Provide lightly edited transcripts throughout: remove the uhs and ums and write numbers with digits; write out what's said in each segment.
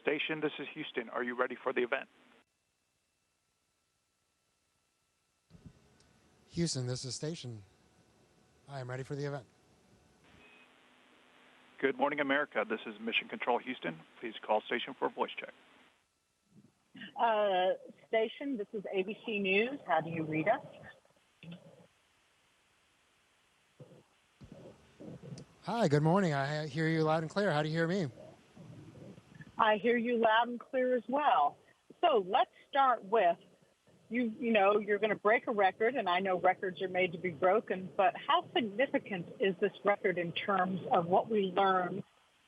Station, this is Houston. Are you ready for the event? Houston, this is Station. I am ready for the event. Good morning, America. This is Mission Control Houston. Please call station for a voice check. Station, this is ABC News. How do you read us? Hi, good morning. I hear you loud and clear. How do you hear me? I hear you loud and clear as well. So let's start with, you know, you're going to break a record, and I know records are made to be broken, but how significant is this record in terms of what we learn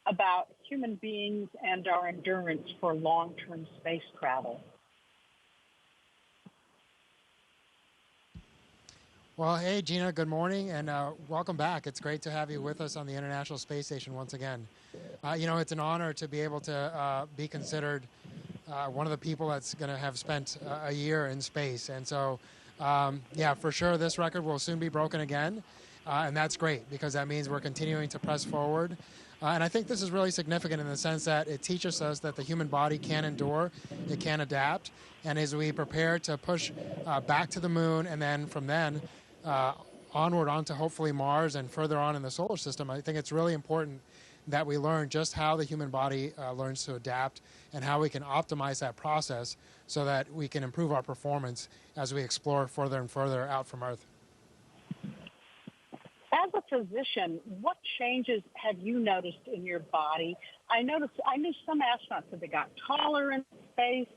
about human beings and our endurance for long-term space travel? Well, hey, Gina, good morning, and welcome back. It's great to have you with us on the International Space Station once again. You know, it's an honor to be able to be considered one of the people that's going to have spent a year in space. And so, yeah, for sure, this record will soon be broken again, and that's great because that means we're continuing to press forward. And I think this is really significant in the sense that it teaches us that the human body can endure, it can adapt, and as we prepare to push back to the moon and then from then onward onto hopefully Mars and further on in the solar system, I think it's really important that we learn just how the human body learns to adapt and how we can optimize that process so that we can improve our performance as we explore further and further out from Earth. As a physician, what changes have you noticed in your body? I knew some astronauts that they got taller in space.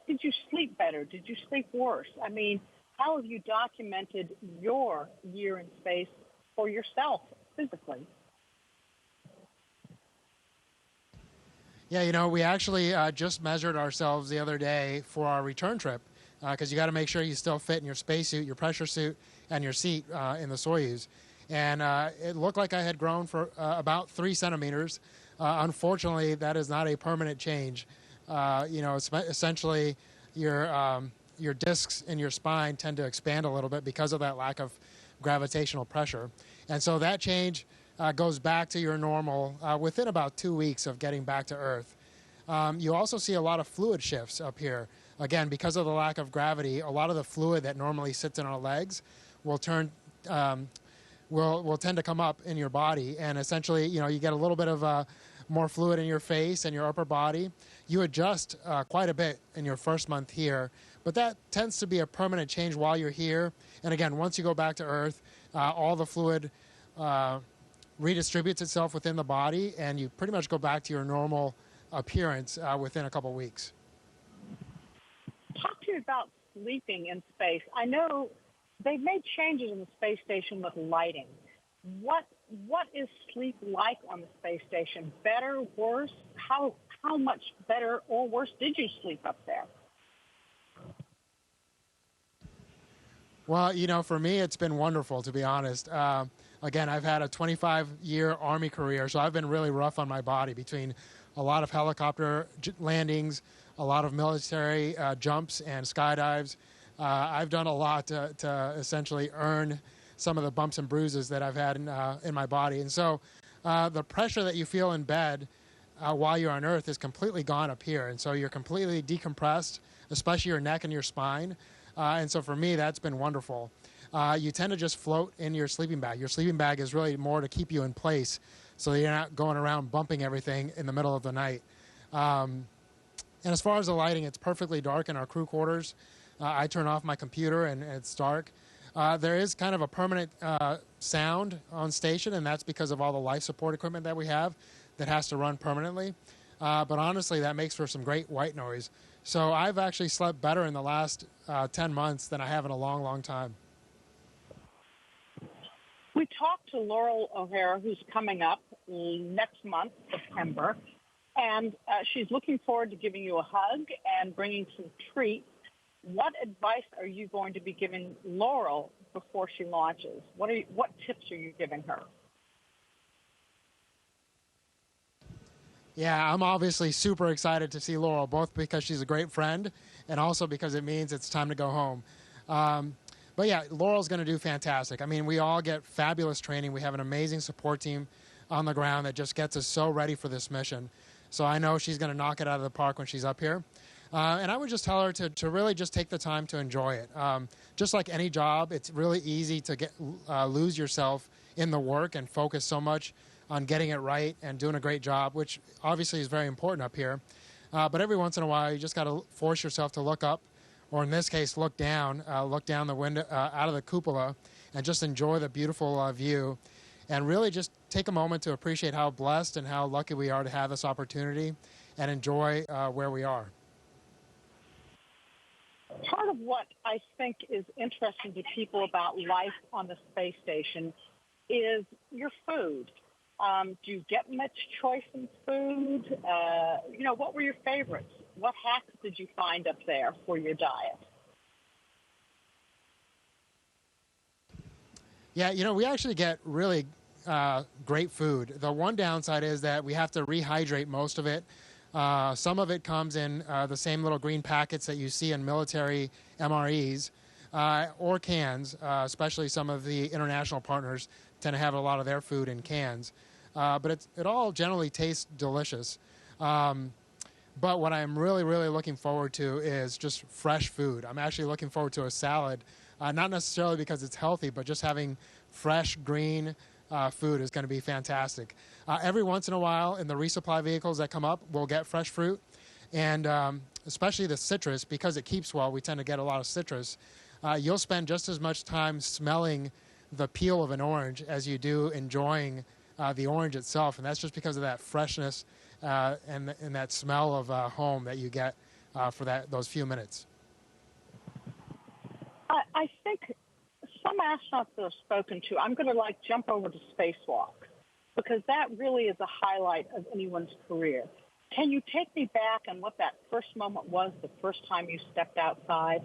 Did you sleep better? Did you sleep worse? I mean, how have you documented your year in space for yourself physically? Yeah, you know, we actually just measured ourselves the other day for our return trip because you got to make sure you still fit in your spacesuit, your pressure suit, and your seat in the Soyuz. And it looked like I had grown for about 3 centimeters. Unfortunately, that is not a permanent change. You know, essentially your discs in your spine tend to expand a little bit because of that lack of gravitational pressure. And so that change goes back to your normal within about 2 weeks of getting back to Earth. You also see a lot of fluid shifts up here. Again, because of the lack of gravity, a lot of the fluid that normally sits in our legs will tend to come up in your body. And essentially, you know, you get a little bit of more fluid in your face and your upper body. You adjust quite a bit in your first month here, but that tends to be a permanent change while you're here. And again, once you go back to Earth, all the fluid redistributes itself within the body, and you pretty much go back to your normal appearance within a couple weeks. Talk to me about sleeping in space. I know they've made changes in the space station with lighting. What is sleep like on the space station? Better, worse? How much better or worse did you sleep up there? Well, you know, for me, it's been wonderful, to be honest. Again, I've had a 25-year Army career, so I've been really rough on my body between a lot of helicopter landings, a lot of military jumps and skydives. I've done a lot to essentially earn some of the bumps and bruises that I've had in my body. And so the pressure that you feel in bed while you're on Earth is completely gone up here. And so you're completely decompressed, especially your neck and your spine. And so for me, that's been wonderful. You tend to just float in your sleeping bag. Your sleeping bag is really more to keep you in place so that you're not going around bumping everything in the middle of the night. And as far as the lighting, it's perfectly dark in our crew quarters. I turn off my computer and it's dark. There is kind of a permanent sound on station, and that's because of all the life support equipment that we have that has to run permanently. But honestly, that makes for some great white noise. So I've actually slept better in the last 10 months than I have in a long, long time. We talked to Laurel O'Hara, who's coming up next month, September, and she's looking forward to giving you a hug and bringing some treats. What advice are you going to be giving Laurel before she launches? What tips are you giving her? Yeah, I'm obviously super excited to see Laurel, both because she's a great friend and also because it means it's time to go home. But yeah, Laurel's going to do fantastic. I mean, we all get fabulous training. We have an amazing support team on the ground that just gets us so ready for this mission. So I know she's going to knock it out of the park when she's up here. And I would just tell her to really just take the time to enjoy it. Just like any job, it's really easy to lose yourself in the work and focus so much on getting it right and doing a great job, which obviously is very important up here. But every once in a while, you just got to force yourself to look up, or in this case, look down the window, out of the cupola, and just enjoy the beautiful view. And really just take a moment to appreciate how blessed and how lucky we are to have this opportunity and enjoy where we are. Part of what I think is interesting to people about life on the space station is your food. Do you get much choice in food? What were your favorites? What hacks did you find up there for your diet? Yeah, we actually get really great food. The one downside is that we have to rehydrate most of it. Some of it comes in the same little green packets that you see in military MREs or cans, especially some of the international partners tend to have a lot of their food in cans. But it all generally tastes delicious. But what I'm really, really looking forward to is just fresh food. I'm actually looking forward to a salad, not necessarily because it's healthy, but just having fresh, green food is going to be fantastic. Every once in a while, in the resupply vehicles that come up, we'll get fresh fruit. And especially the citrus, because it keeps well, we tend to get a lot of citrus. You'll spend just as much time smelling the peel of an orange as you do enjoying the orange itself. And that's just because of that freshness and that smell of home that you get for those few minutes. I think some astronauts that I've spoken to, I'm going to jump over to spacewalk because that really is a highlight of anyone's career. Can you take me back on what that first moment was, the first time you stepped outside?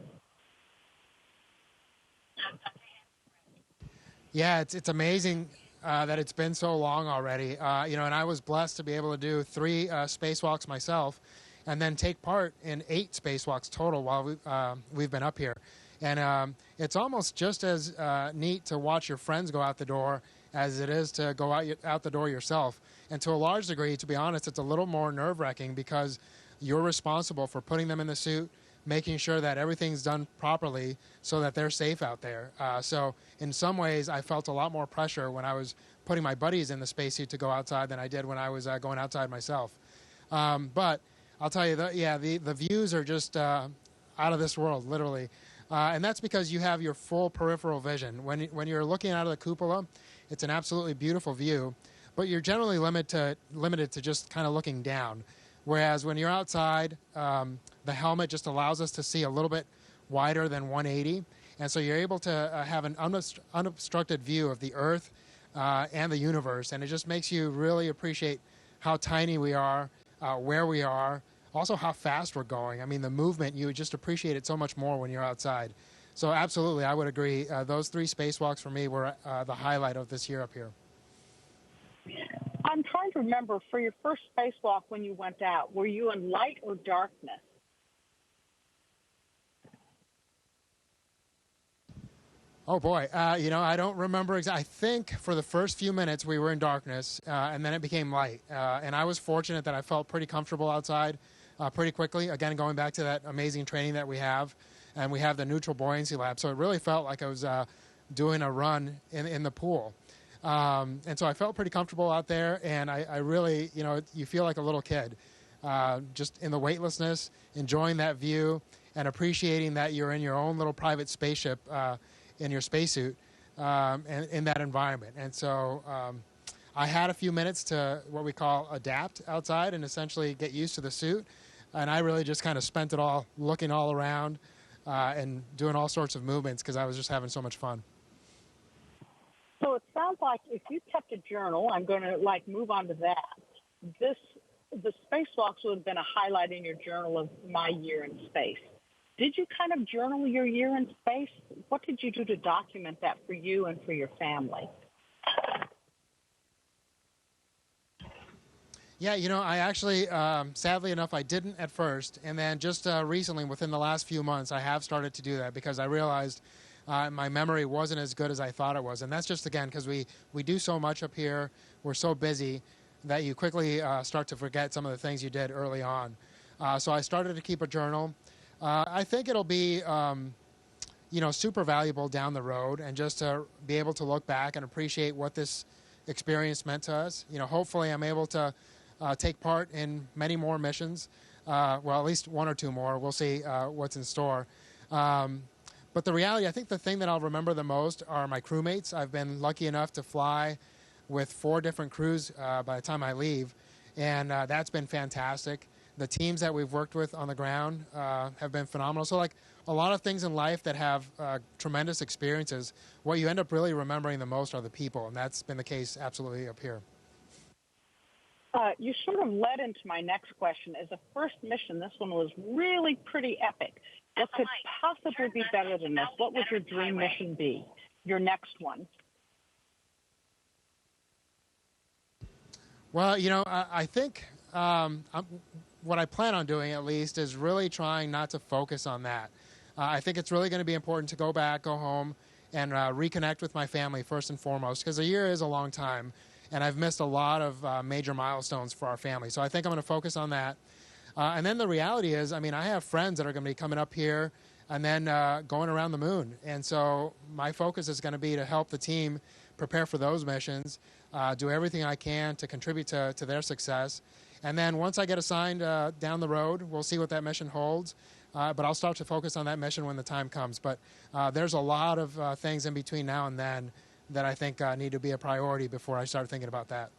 Yeah, it's amazing that it's been so long already. And I was blessed to be able to do 3 spacewalks myself and then take part in 8 spacewalks total while we've been up here. And it's almost just as neat to watch your friends go out the door as it is to go out the door yourself. And to a large degree, to be honest, it's a little more nerve-wracking because you're responsible for putting them in the suit, making sure that everything's done properly so that they're safe out there. So in some ways, I felt a lot more pressure when I was putting my buddies in the spacesuit to go outside than I did when I was going outside myself. But I'll tell you, the views are just out of this world, literally. And that's because you have your full peripheral vision. When you're looking out of the cupola, it's an absolutely beautiful view, but you're generally limited to just kind of looking down. Whereas when you're outside, the helmet just allows us to see a little bit wider than 180. And so you're able to have an unobstructed view of the Earth and the universe. And it just makes you really appreciate how tiny we are, where we are, also how fast we're going. I mean, the movement, you just appreciate it so much more when you're outside. So absolutely, I would agree. Those 3 spacewalks for me were the highlight of this year up here. I'm trying to remember, for your first spacewalk when you went out, were you in light or darkness? Oh, boy. I don't remember exactly. I think for the first few minutes we were in darkness, and then it became light. And I was fortunate that I felt pretty comfortable outside pretty quickly. Again, going back to that amazing training that we have, and we have the neutral buoyancy lab. So it really felt like I was doing a run in the pool. And so I felt pretty comfortable out there, and I really, you feel like a little kid, just in the weightlessness, enjoying that view, and appreciating that you're in your own little private spaceship in your spacesuit and in that environment. And so I had a few minutes to what we call adapt outside and essentially get used to the suit. And I really just kind of spent it all looking all around and doing all sorts of movements because I was just having so much fun. So it sounds like if you kept a journal, I'm going to move on to that. The spacewalks would have been a highlight in your journal of my year in space. Did you kind of journal your year in space? What did you do to document that for you and for your family? Yeah, I actually, sadly enough, I didn't at first. And then just recently, within the last few months, I have started to do that because I realized my memory wasn't as good as I thought it was. And that's just, again, because we do so much up here. We're so busy. that you quickly start to forget some of the things you did early on. So I started to keep a journal. I think it'll be super valuable down the road, and just to be able to look back and appreciate what this experience meant to us. Hopefully I'm able to take part in many more missions. Well, at least one or two more. We'll see what's in store. But the reality, I think the thing that I'll remember the most are my crewmates. I've been lucky enough to fly with 4 different crews by the time I leave, and that's been fantastic. The teams that we've worked with on the ground have been phenomenal. So like a lot of things in life that have tremendous experiences, what you end up really remembering the most are the people, and that's been the case absolutely up here. You sort of led into my next question. As a first mission, this one was really pretty epic. What could possibly be better than this? What would your dream mission be, your next one? Well, I think what I plan on doing, at least, is really trying not to focus on that. I think it's really going to be important to go back, go home, and reconnect with my family first and foremost, because a year is a long time, and I've missed a lot of major milestones for our family. So I think I'm going to focus on that. And then the reality is, I have friends that are going to be coming up here and then going around the moon. And so my focus is going to be to help the team prepare for those missions, do everything I can to contribute to their success. And then once I get assigned down the road, we'll see what that mission holds. But I'll start to focus on that mission when the time comes. But there's a lot of things in between now and then that I think need to be a priority before I start thinking about that.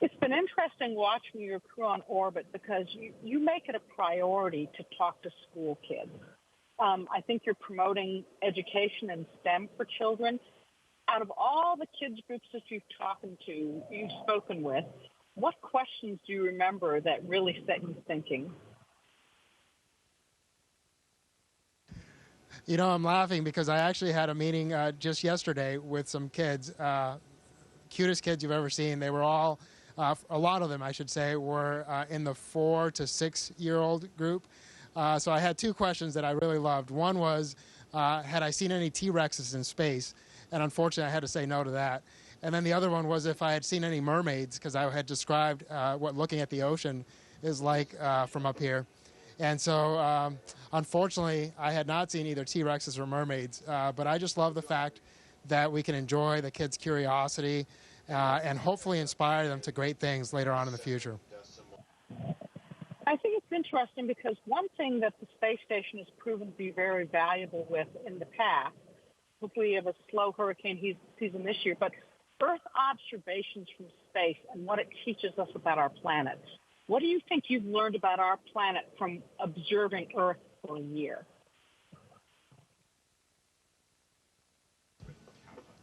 It's been interesting watching your crew on orbit because you make it a priority to talk to school kids. I think you're promoting education in STEM for children. Out of all the kids groups that you've spoken with, what questions do you remember that really set you thinking? I'm laughing because I actually had a meeting just yesterday with some kids, cutest kids you've ever seen. They were all, a lot of them, I should say, were in the 4 to 6 year old group. So I had 2 questions that I really loved. One was, had I seen any T-Rexes in space? And unfortunately, I had to say no to that. And then the other one was if I had seen any mermaids, because I had described what looking at the ocean is like from up here. And so, unfortunately, I had not seen either T-Rexes or mermaids. But I just love the fact that we can enjoy the kids' curiosity and hopefully inspire them to great things later on in the future. I think it's interesting because one thing that the space station has proven to be very valuable with in the past, hopefully we have a slow hurricane season this year, but Earth observations from space and what it teaches us about our planet. What do you think you've learned about our planet from observing Earth for a year?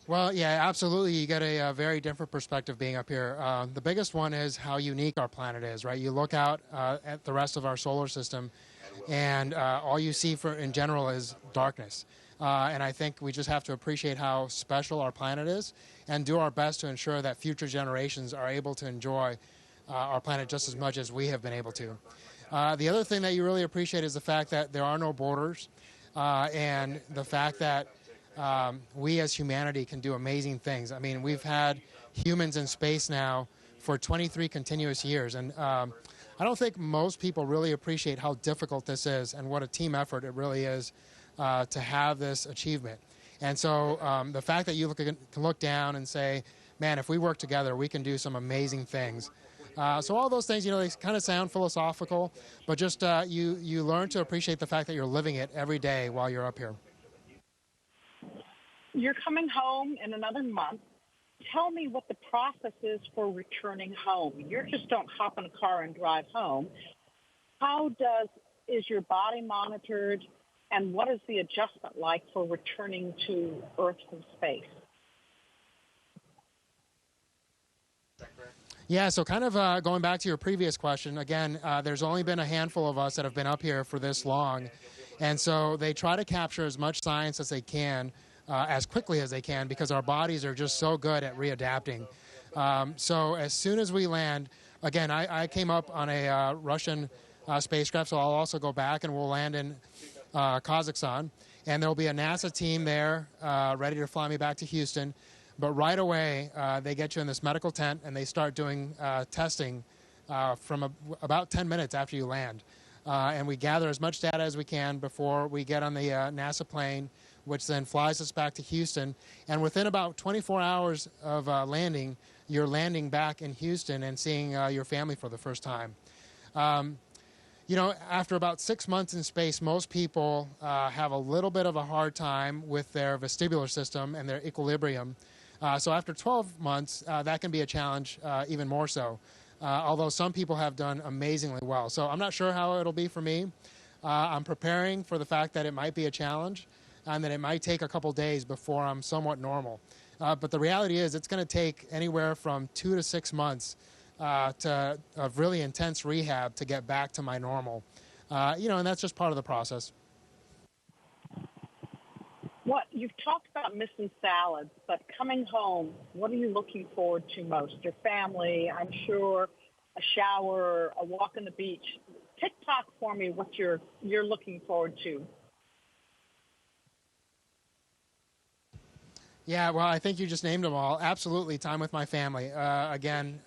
Well, yeah, absolutely. You get a very different perspective being up here. The biggest one is how unique our planet is, right? You look out at the rest of our solar system, and all you see in general is darkness. And I think we just have to appreciate how special our planet is and do our best to ensure that future generations are able to enjoy our planet just as much as we have been able to. The other thing that you really appreciate is the fact that there are no borders and the fact that we as humanity can do amazing things. We've had humans in space now for 23 continuous years, and I don't think most people really appreciate how difficult this is and what a team effort it really is to have this achievement. And so the fact that you can look down and say, man, if we work together, we can do some amazing things. So all those things, they kind of sound philosophical, but just you learn to appreciate the fact that you're living it every day while you're up here. You're coming home in another month. Tell me what the process is for returning home. You just don't hop in a car and drive home. Is your body monitored, and what is the adjustment like for returning to Earth from space? Yeah, so kind of going back to your previous question, again, there's only been a handful of us that have been up here for this long. And so they try to capture as much science as they can, as quickly as they can, because our bodies are just so good at readapting. So as soon as we land, again, I came up on a Russian spacecraft, so I'll also go back and we'll land in Kazakhstan. And there'll be a NASA team there ready to fly me back to Houston. But right away, they get you in this medical tent and they start doing testing from about 10 minutes after you land. And we gather as much data as we can before we get on the NASA plane, which then flies us back to Houston. And within about 24 hours of landing, you're landing back in Houston and seeing your family for the first time. You know, after about 6 months in space, most people have a little bit of a hard time with their vestibular system and their equilibrium. So after 12 months, that can be a challenge even more so, although some people have done amazingly well. So I'm not sure how it'll be for me. I'm preparing for the fact that it might be a challenge and that it might take a couple days before I'm somewhat normal. But the reality is it's going to take anywhere from 2 to 6 months of really intense rehab to get back to my normal. You know, and that's just part of the process. What you've talked about missing salads, but coming home, what are you looking forward to most? Your family, I'm sure, a shower, a walk on the beach. TikTok for me what you're looking forward to. Yeah, well, I think you just named them all. Absolutely, time with my family. Again,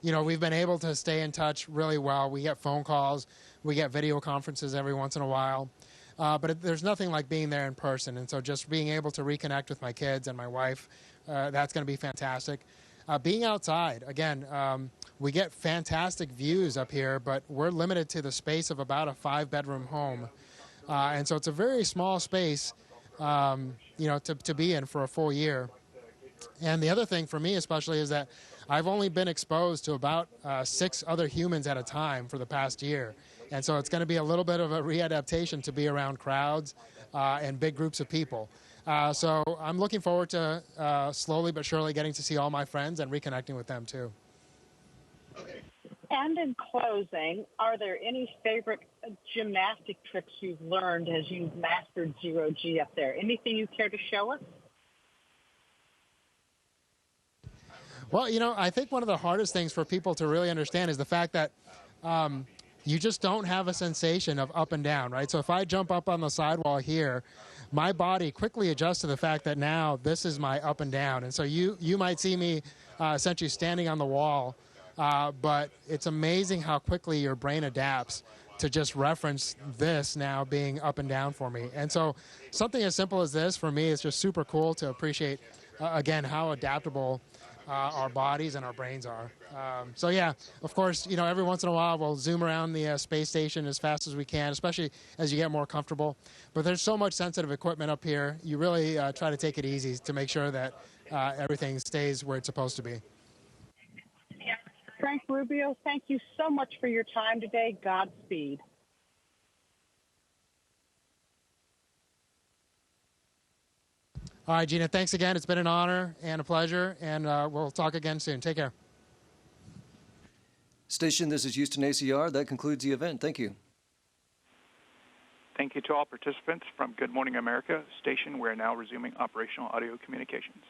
you know, we've been able to stay in touch really well. We get phone calls, we get video conferences every once in a while. But there's nothing like being there in person. And so just being able to reconnect with my kids and my wife, that's going to be fantastic. Being outside, again, we get fantastic views up here, but we're limited to the space of about a 5-bedroom home. And so it's a very small space, you know, to be in for a full year. And the other thing for me especially is that I've only been exposed to about 6 other humans at a time for the past year. And so it's going to be a little bit of a readaptation to be around crowds and big groups of people. So I'm looking forward to slowly but surely getting to see all my friends and reconnecting with them too. And in closing, are there any favorite gymnastic tricks you've learned as you've mastered zero-G up there? Anything you care to show us? Well, you know, I think one of the hardest things for people to really understand is the fact that you just don't have a sensation of up and down, right? So if I jump up on the sidewall here, my body quickly adjusts to the fact that now this is my up and down. And so you might see me essentially standing on the wall, but it's amazing how quickly your brain adapts to just reference this now being up and down for me. And so something as simple as this for me is just super cool to appreciate, again, how adaptable our bodies and our brains are. So yeah, of course, you know, every once in a while we'll zoom around the space station as fast as we can, especially as you get more comfortable. But there's so much sensitive equipment up here. You really try to take it easy to make sure that everything stays where it's supposed to be. Frank Rubio, thank you so much for your time today. Godspeed. All right, Gina, thanks again. It's been an honor and a pleasure, and we'll talk again soon. Take care. Station, this is Houston ACR. That concludes the event. Thank you. Thank you to all participants from Good Morning America station. We're now resuming operational audio communications.